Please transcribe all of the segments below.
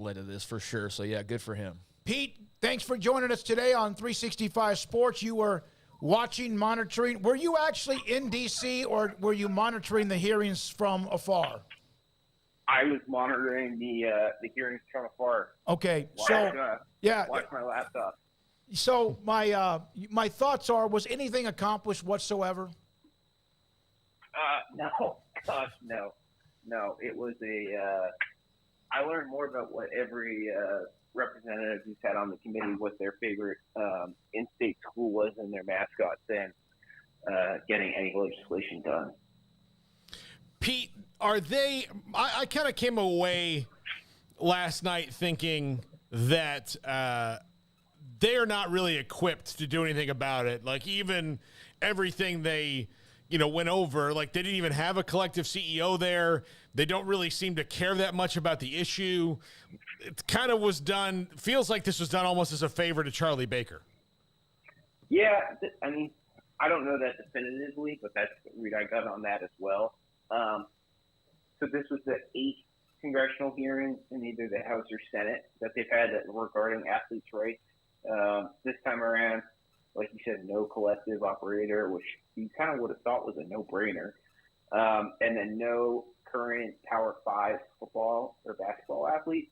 led to this for sure. So, yeah, good for him. Pete, thanks for joining us today on 365 Sports. You were watching, monitoring. Were you actually in D.C. or were you monitoring the hearings from afar? I was monitoring the hearings from afar. Okay, watch my laptop. So my thoughts are: was anything accomplished whatsoever? No, gosh, no. It was I learned more about what every representative who sat on the committee, what their favorite in-state school was and their mascot, than getting any legislation done. Pete, are they – I kind of came away last night thinking that they're not really equipped to do anything about it. Like, even everything they, went over, like they didn't even have a collective CEO there. They don't really seem to care that much about the issue. It kind of was done – feels like this was done almost as a favor to Charlie Baker. Yeah, I mean, I don't know that definitively, but that's the read I got on that as well. So this was the 8th congressional hearing in either the House or Senate that they've had regarding athletes' rights. This time around, like you said, no collective operator, which you kind of would have thought was a no-brainer. And then no current Power 5 football or basketball athlete,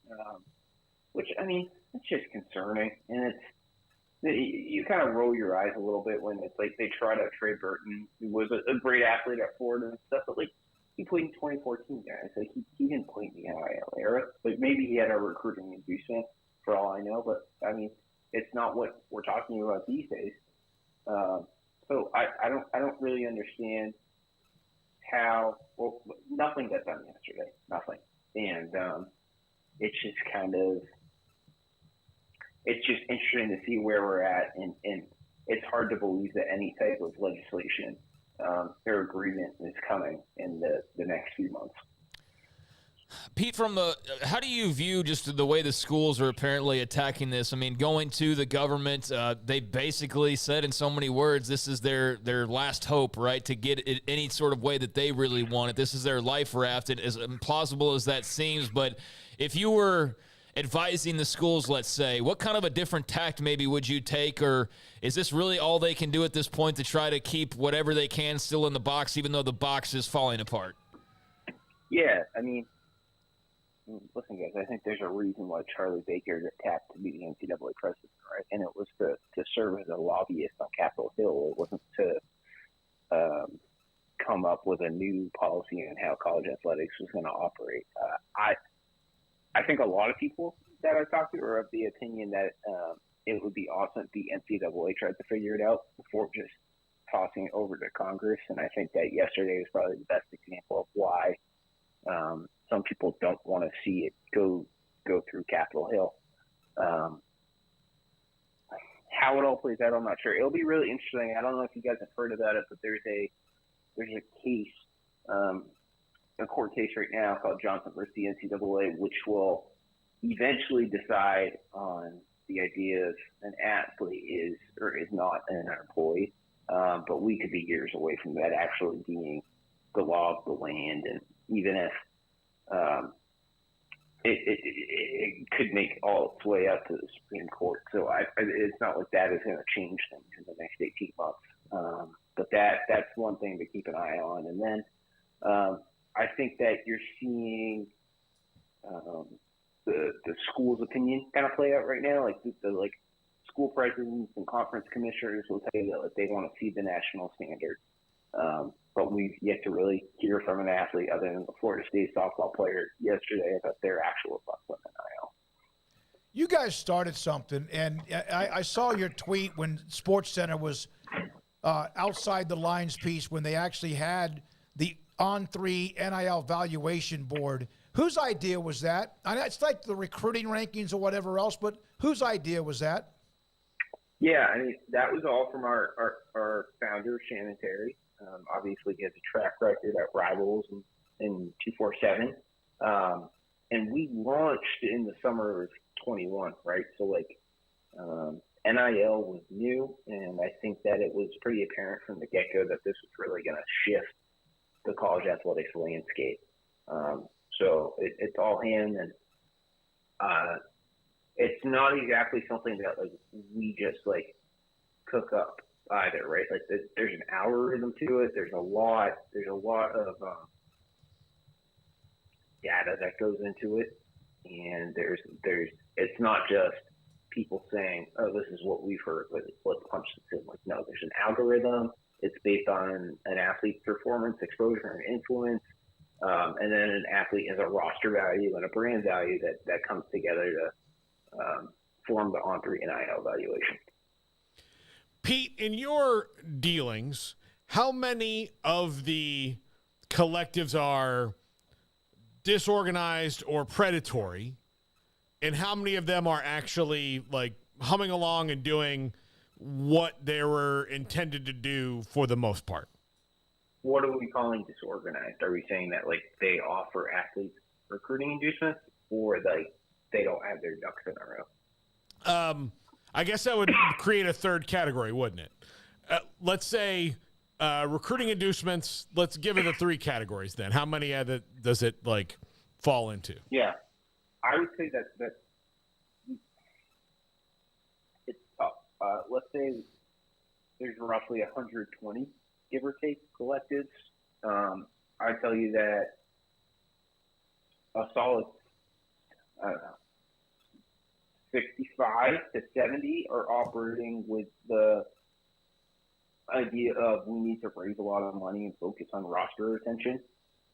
which, I mean, it's just concerning. And you kind of roll your eyes a little bit when it's like they try to Trey Burton, who was a great athlete at Florida and stuff, but like he played in 2014, guys. Like he didn't play in the NIL era. Like maybe he had a recruiting inducement for all I know, but I mean it's not what we're talking about these days. So I don't really understand how. Well, nothing got done yesterday, nothing, and it's just kind of. It's just interesting to see where we're at, and it's hard to believe that any type of legislation or agreement is coming in the next few months. Pete, how do you view just the way the schools are apparently attacking this? I mean, going to the government, they basically said in so many words, this is their last hope, right, to get it any sort of way that they really want it. This is their life raft, as implausible as that seems. But if you were advising the schools, let's say, what kind of a different tact maybe would you take, or is this really all they can do at this point to try to keep whatever they can still in the box, even though the box is falling apart? Yeah, I mean, listen, guys, I think there's a reason why Charlie Baker got tapped to be the NCAA president, right? And it was to serve as a lobbyist on Capitol Hill. It wasn't to come up with a new policy on how college athletics was going to operate. I think a lot of people that I talked to are of the opinion that it would be awesome if the NCAA tried to figure it out before just tossing it over to Congress. And I think that yesterday is probably the best example of why some people don't want to see it go through Capitol Hill. How it all plays out, I'm not sure. It'll be really interesting. I don't know if you guys have heard about it, but there's a case, a court case right now called Johnson versus the NCAA, which will eventually decide on the idea if an athlete is or is not an employee. But we could be years away from that actually being the law of the land. And even if it could make all its way up to the Supreme Court. So it's not like that is going to change things in the next 18 months. But that's one thing to keep an eye on. And then I think that you're seeing the school's opinion kind of play out right now. Like the school presidents and conference commissioners will tell you that they want to see the national standard. But we've yet to really hear from an athlete other than the Florida State softball player yesterday about their actual thoughts on NIL. You guys started something, and I saw your tweet when SportsCenter was outside the lines piece when they actually had the On3 NIL valuation board. Whose idea was that? I know it's like the recruiting rankings or whatever else, but whose idea was that? Yeah, I mean, that was all from our founder, Shannon Terry. Obviously, he has a track record at Rivals and 247. And we launched in the summer of 21, right? So, NIL was new, and I think that it was pretty apparent from the get-go that this was really going to shift the college athletics landscape. So it's all him, and it's not exactly something that like we just like cook up either, right? Like there's an algorithm to it. There's a lot of data that goes into it, and there's it's not just people saying, oh, this is what we've heard, let's punch this in. Like, no, there's an algorithm. It's based on an athlete's performance, exposure, and influence, and then an athlete has a roster value and a brand value that comes together to form the on-3 NIL valuation. Pete, in your dealings, how many of the collectives are disorganized or predatory, and how many of them are actually like humming along and doing what they were intended to do for the most part? What are we calling disorganized? Are we saying that like they offer athletes recruiting inducements, or like they don't have their ducks in a row? I guess that would create a third category, wouldn't it? Let's say recruiting inducements. Let's give it the three categories then. How many does it like fall into? Yeah, I would say that it's tough. Let's say there's roughly 120, give or take, collectives. I tell you that a solid, I don't know, 65 to 70 are operating with the idea of we need to raise a lot of money and focus on roster retention,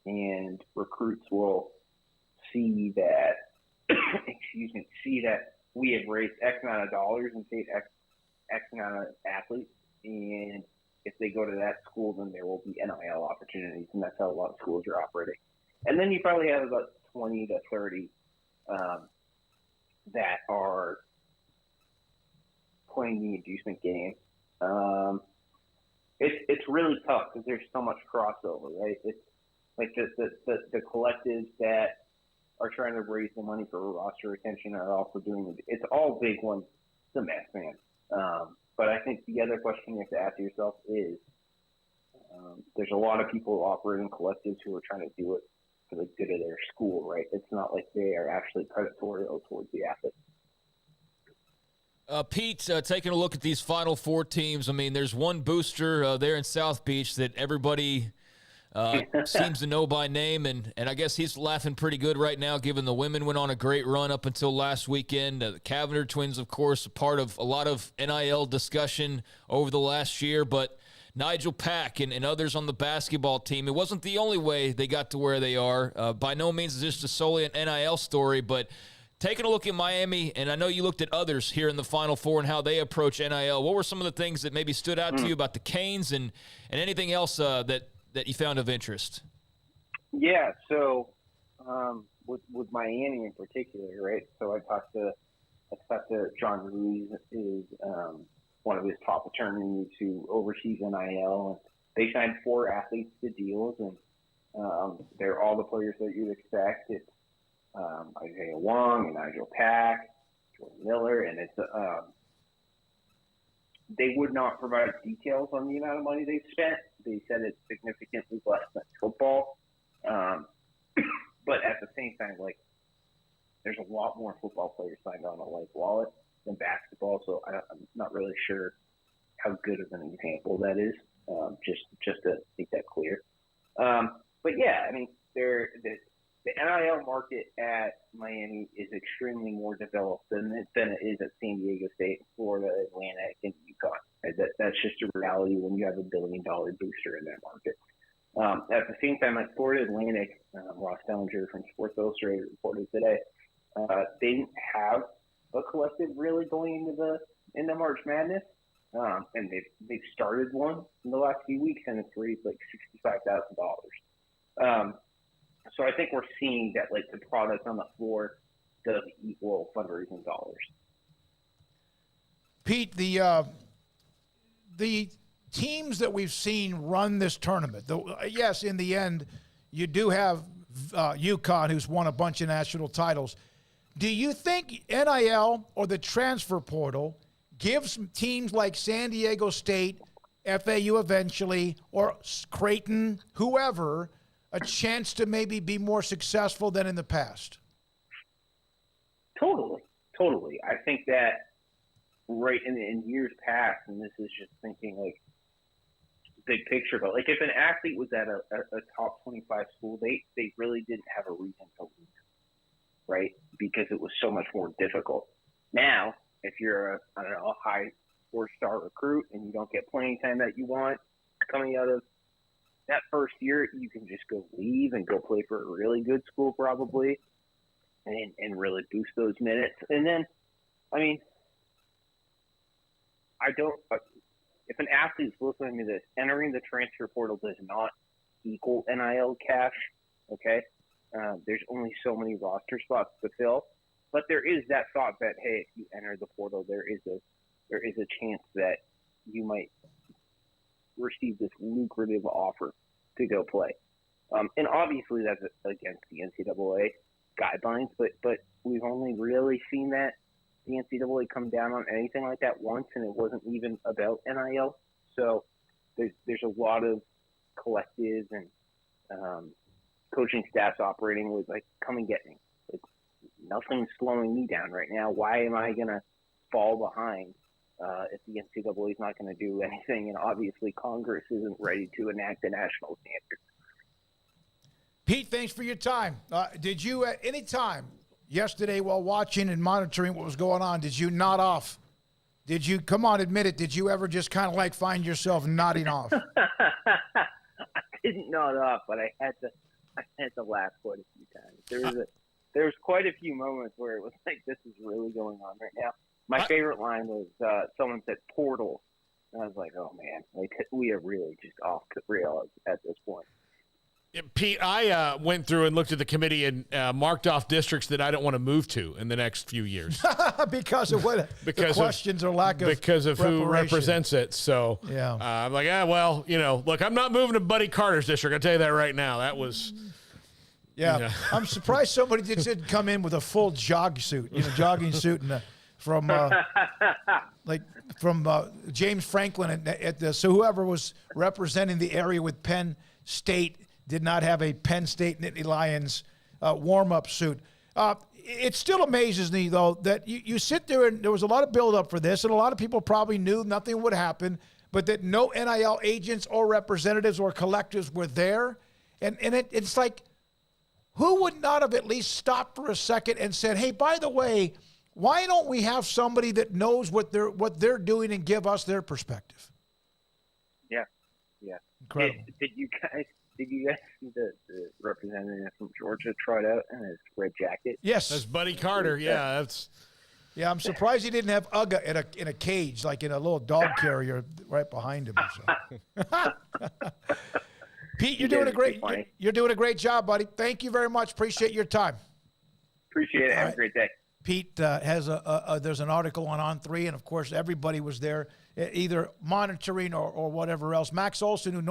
and recruits will see that, see that we have raised X amount of dollars and paid X amount of athletes, and if they go to that school, then there will be NIL opportunities, and that's how a lot of schools are operating. And then you probably have about 20 to 30 that are playing the inducement game. It's really tough because there's so much crossover, right? It's like the collectives that are trying to raise the money for roster retention are also doing it. It's all big ones. It's a mess, man. But I think the other question you have to ask yourself is, there's a lot of people operating collectives who are trying to do it for the good of their school, right? It's not like they are actually predatory towards the athletes. Pete, taking a look at these Final Four teams, I mean, there's one booster there in South Beach that everybody seems to know by name, and I guess he's laughing pretty good right now, given the women went on a great run up until last weekend. The Cavender twins, of course, a part of a lot of NIL discussion over the last year, but Nigel Pack and others on the basketball team, it wasn't the only way they got to where they are. By no means is this just solely an NIL story, but taking a look at Miami, and I know you looked at others here in the Final Four and how they approach NIL, what were some of the things that maybe stood out to you about the Canes and anything else that you found of interest? Yeah, so with Miami in particular, right? So I talked to John Ruiz, is one of his top attorneys who oversees NIL, and they signed 4 athletes to deals, and they're all the players that you'd expect. It's Isaiah Wong and Nigel Pack, Jordan Miller, and it's they would not provide details on the amount of money they've spent. They said it's significantly less than football, but at the same time, like, there's a lot more football players signed on a life wallet than basketball, so I'm not really sure how good of an example that is. Just to make that clear. But yeah, I mean, the NIL market at Miami is extremely more developed than it is at San Diego State, Florida Atlantic, and UConn. That's just a reality when you have $1 billion booster in that market. At the same time, at Florida Atlantic, Ross Dellinger from Sports Illustrated reported today, they didn't have a collective really going into March Madness, and they've started one in the last few weeks, and it's raised like $65,000. So I think we're seeing that, like, the product on the floor does equal fundraising dollars. Pete, the teams that we've seen run this tournament, yes, in the end, you do have UConn, who's won a bunch of national titles. Do you think NIL or the transfer portal gives teams like San Diego State, FAU eventually, or Creighton, whoever, a chance to maybe be more successful than in the past? Totally. I think that right in years past, and this is just thinking like big picture, but like if an athlete was at a top 25 school, they really didn't have a reason to leave, right? Because it was so much more difficult. Now, if you're a high 4-star recruit and you don't get playing time that you want coming out of that first year, you can just go leave and go play for a really good school probably and really boost those minutes. And then, I mean, if an athlete's listening to this, entering the transfer portal does not equal NIL cash, okay? There's only so many roster spots to fill. But there is that thought that, hey, if you enter the portal, there is a chance that you might receive this lucrative offer to go play. And obviously that's against the NCAA guidelines, but we've only really seen that the NCAA come down on anything like that once, and it wasn't even about NIL. So there's a lot of collectives and coaching staffs operating with like, come and get me. Like, nothing's slowing me down right now. Why am I going to fall behind if the NCAA is not going to do anything? And obviously Congress isn't ready to enact a national standard. Pete, thanks for your time. Did you at any time yesterday while watching and monitoring what was going on, did you nod off? Did you, come on, admit it, did you ever just kind of like find yourself nodding off? I didn't nod off, but I had to laugh quite a few times. There was quite a few moments where it was like, this is really going on right now. My favorite line was someone said portal, and I was like, oh man, like we are really just off the rails at this point. Pete, I went through and looked at the committee and marked off districts that I don't want to move to in the next few years. Because of what the questions or lack of because of who represents it. So yeah, I'm like, well, look, I'm not moving to Buddy Carter's district. I'll tell you that right now. That was. Yeah, I'm surprised somebody didn't come in with a full jogging suit, and from James Franklin so whoever was representing the area with Penn State did not have a Penn State Nittany Lions warm-up suit. It still amazes me, though, that you sit there and there was a lot of build-up for this, and a lot of people probably knew nothing would happen, but that no NIL agents or representatives or collectives were there. And it's like, who would not have at least stopped for a second and said, hey, by the way, why don't we have somebody that knows what they're doing and give us their perspective? Yeah. Incredible. Did you guys see the representative from Georgia trot out in his red jacket? Yes. That's Buddy Carter. Yeah, that's. Yeah, I'm surprised he didn't have Uga in a cage, like in a little dog carrier right behind him or something. Pete, you're doing a great job, buddy. Thank you very much. Appreciate your time. Appreciate it. Have a great day. Pete has there's an article on 3, and of course everybody was there, either monitoring or whatever else. Max Olson, who